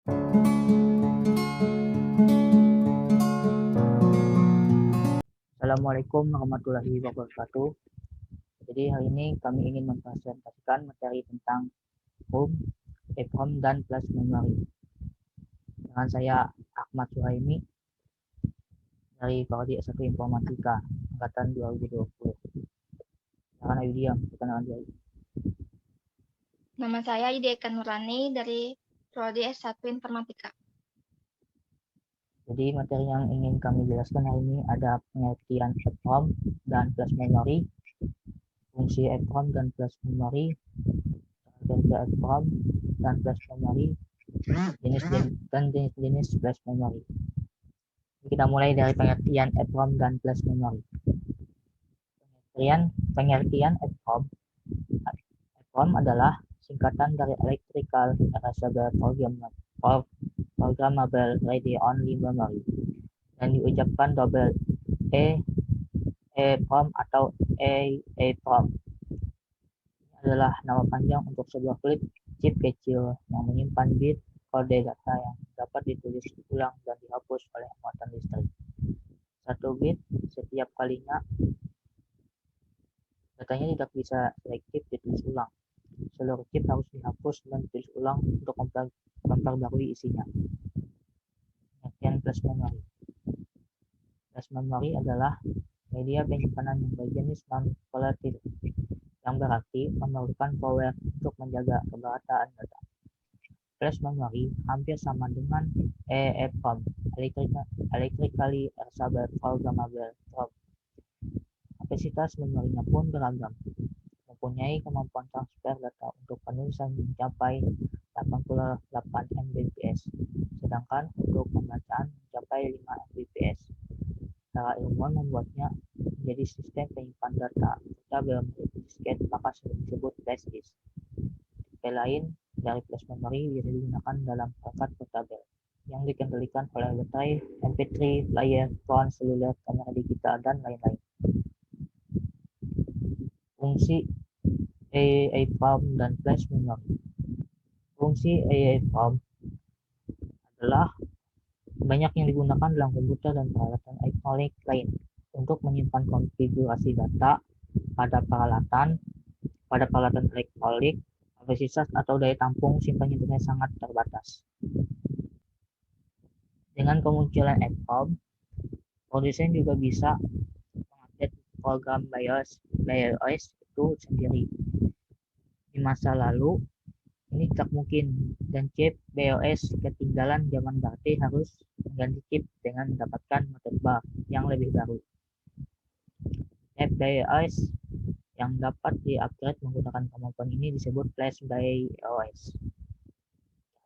Assalamualaikum warahmatullahi wabarakatuh. Jadi hari ini kami ingin mempresentasikan materi tentang ROM, EEPROM, dan flash memory. Dengan saya Ahmad Suhaimi dari Prodi S1 Informatika angkatan 2020. Silakan Ayudhya perkenalan diri. Nama saya Yudi Eka Nurani dari Prodi S1 Informatika. Jadi materi yang ingin kami jelaskan hari ini ada pengertian EEPROM dan flash memory, fungsi EEPROM dan flash memory, kerja EEPROM dan flash memory, jenis-jenis flash memory. Kita mulai dari pengertian EEPROM dan flash memory. Pengertian EEPROM. EEPROM adalah singkatan dari Electrical Erasable Programmable Read-Only Memory dan diucapkan double EEPROM atau EEPROM. Ini adalah nama panjang untuk sebuah chip kecil yang menyimpan bit kode data yang dapat ditulis ulang dan dihapus oleh muatan listrik. 1 bit setiap kalinya datanya tidak bisa selektif ditulis ulang. Seluruh chip harus dihapus dan ditulis ulang untuk memperbarui isinya. Pengertian flash memory. Flash memory adalah media penyimpanan yang berjenis non-volatile, yang berarti memerlukan power untuk menjaga keberataan data. Flash memory hampir sama dengan EEPROM, Electrically Erasable Programmable Program. Kapasitas memorinya pun beragam, mempunyai kemampuan transfer data untuk penulisan mencapai 88 Mbps, sedangkan untuk pembacaan mencapai 5 Mbps. Cara ilmuwan membuatnya menjadi sistem penyimpan data portable disket, maka sering disebut flash disk. Tipe lain dari flash memory bisa digunakan dalam perangkat portable yang dikendalikan oleh baterai, MP3 player, phone seluler, kamera digital, dan lain-lain. Fungsi EEPROM dan flash memory. Fungsi EEPROM adalah banyak yang digunakan dalam komputer dan peralatan elektronik lain untuk menyimpan konfigurasi data pada peralatan elektronik. Kapasitas atau daya tampung simpan-nyimpannya sangat terbatas. Dengan kemunculan EEPROM, produsen juga bisa mengupdate program BIOS itu sendiri. Di masa lalu, ini tak mungkin dan chip BIOS ketinggalan zaman, berarti harus mengganti chip dengan mendapatkan motherboard yang lebih baru. Chip BIOS yang dapat di-upgrade menggunakan kemampuan ini disebut flash BIOS.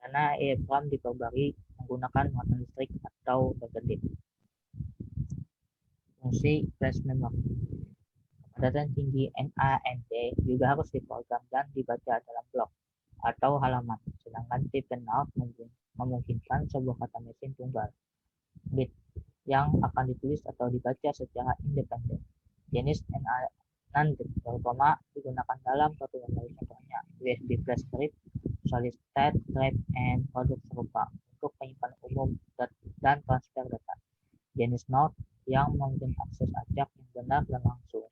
Karena EEPROM diperbarui menggunakan muatan listrik atau baterai. Fungsi flash memory. Kepadatan tinggi NAND juga harus diprogram dan dibaca dalam blok atau halaman, sedangkan tip and out memungkinkan sebuah kata mesin tunggal bit yang akan ditulis atau dibaca secara independen. Jenis NAND terutama digunakan dalam suatu memori, contohnya USB flash drive, solid state drive, and produk serupa untuk penyimpanan umum dan transfer data. Jenis NOR yang memberikan akses acak yang benar dan langsung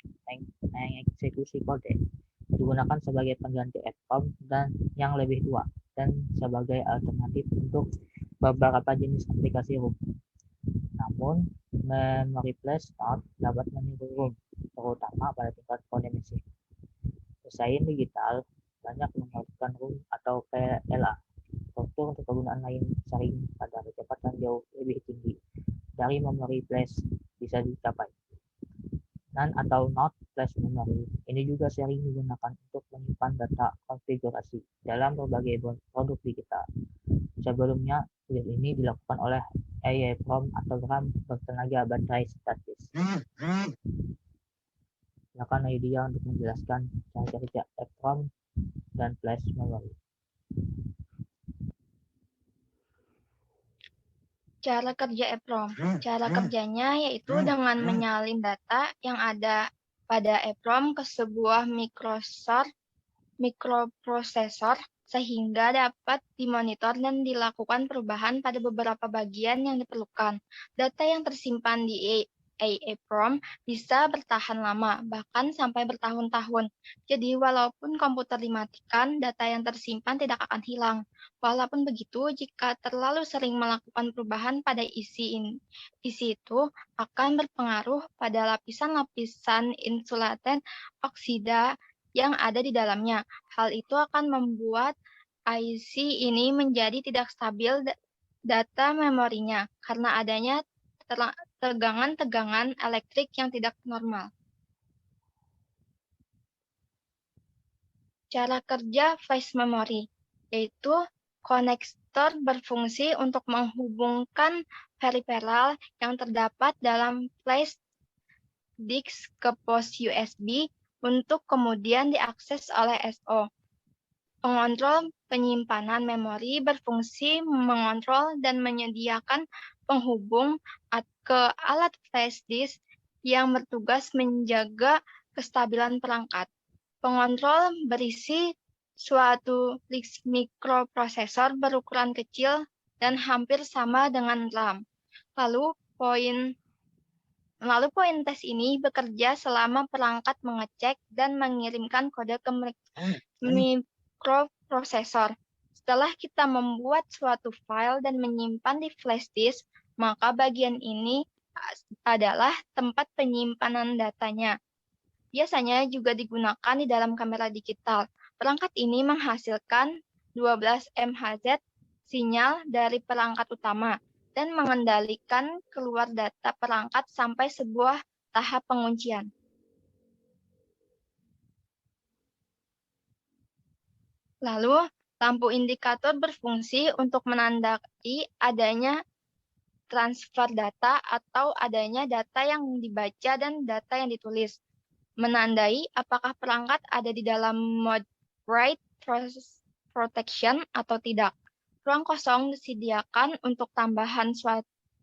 mengeksekusi kode, digunakan sebagai pengganti EEPROM dan yang lebih tua dan sebagai alternatif untuk beberapa jenis aplikasi ROM. Namun, memori flash NOR dapat meniru ROM, terutama pada tingkat kode mesin. Pesaing digital banyak memerlukan ROM atau PLA. Struktur untuk kegunaan lain sering pada kecepatan jauh lebih tinggi dari memori flash bisa dicapai. NAND atau not flash memory ini juga sering digunakan untuk menyimpan data konfigurasi dalam berbagai produk digital. Sebelumnya, tugas ini dilakukan oleh EEPROM atau RAM bertenaga baterai statis. Silakan Ayudhya untuk menjelaskan cara kerja EEPROM dan flash memory. Cara kerja EEPROM. Cara kerjanya yaitu dengan menyalin data yang ada pada EEPROM ke sebuah mikroprosesor sehingga dapat dimonitor dan dilakukan perubahan pada beberapa bagian yang diperlukan. Data yang tersimpan di EEPROM bisa bertahan lama, bahkan sampai bertahun-tahun. Jadi, walaupun komputer dimatikan, data yang tersimpan tidak akan hilang. Walaupun begitu, jika terlalu sering melakukan perubahan pada isi itu, akan berpengaruh pada lapisan-lapisan insulaten oksida yang ada di dalamnya. Hal itu akan membuat IC ini menjadi tidak stabil data memorinya karena adanya tegangan-tegangan elektrik yang tidak normal. Cara kerja flash memory, yaitu konektor berfungsi untuk menghubungkan peripheral yang terdapat dalam flash disk ke pos USB untuk kemudian diakses oleh SO. Pengontrol penyimpanan memori berfungsi mengontrol dan menyediakan penghubung ke alat flash disk yang bertugas menjaga kestabilan perangkat. Pengontrol berisi suatu mikroprosesor berukuran kecil dan hampir sama dengan RAM. Lalu poin tes ini bekerja selama perangkat mengecek dan mengirimkan kode ke mikroprosesor. Setelah kita membuat suatu file dan menyimpan di flash disk, maka bagian ini adalah tempat penyimpanan datanya. Biasanya juga digunakan di dalam kamera digital. Perangkat ini menghasilkan 12 MHz sinyal dari perangkat utama dan mengendalikan keluar data perangkat sampai sebuah tahap penguncian. Lalu, lampu indikator berfungsi untuk menandai adanya transfer data atau adanya data yang dibaca dan data yang ditulis. Menandai apakah perangkat ada di dalam mode write protection atau tidak. Ruang kosong disediakan untuk tambahan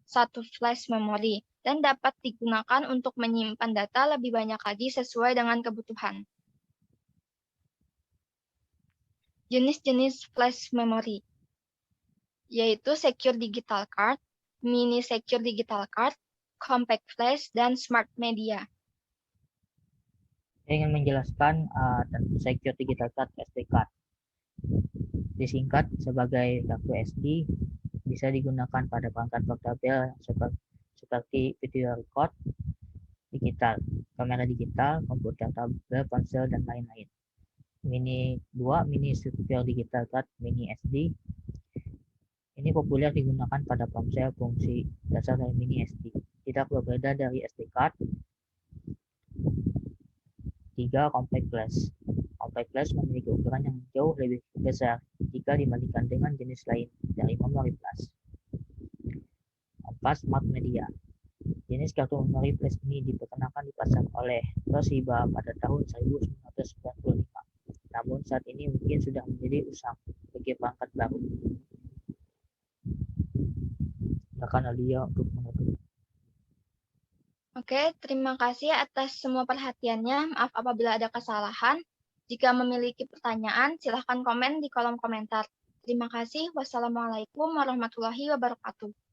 satu flash memory dan dapat digunakan untuk menyimpan data lebih banyak lagi sesuai dengan kebutuhan. Jenis-jenis flash memory, yaitu Secure Digital Card, Mini Secure Digital Card, Compact Flash, dan Smart Media. Saya ingin menjelaskan tentang Secure Digital Card SD card. Disingkat sebagai WSD, bisa digunakan pada perangkat portabel seperti video record digital, kamera digital, komputer tablet, ponsel, dan lain-lain. Mini Secure Digital Card Mini SD. Ini populer digunakan pada ponsel fungsi dasar dari Mini SD. Tidak berbeda dari SD card. 3. Compact Flash. Compact Flash memiliki ukuran yang jauh lebih besar jika dibandingkan dengan jenis lain dari memori flash. 4. Smart Media. Jenis kartu memori flash ini diperkenalkan di pasar oleh Toshiba pada tahun 1995. Namun saat ini mungkin sudah menjadi usang bagi perangkat baru. Silakan Alia untuk menutup. Oke, terima kasih atas semua perhatiannya. Maaf apabila ada kesalahan. Jika memiliki pertanyaan, silahkan komen di kolom komentar. Terima kasih. Wassalamualaikum warahmatullahi wabarakatuh.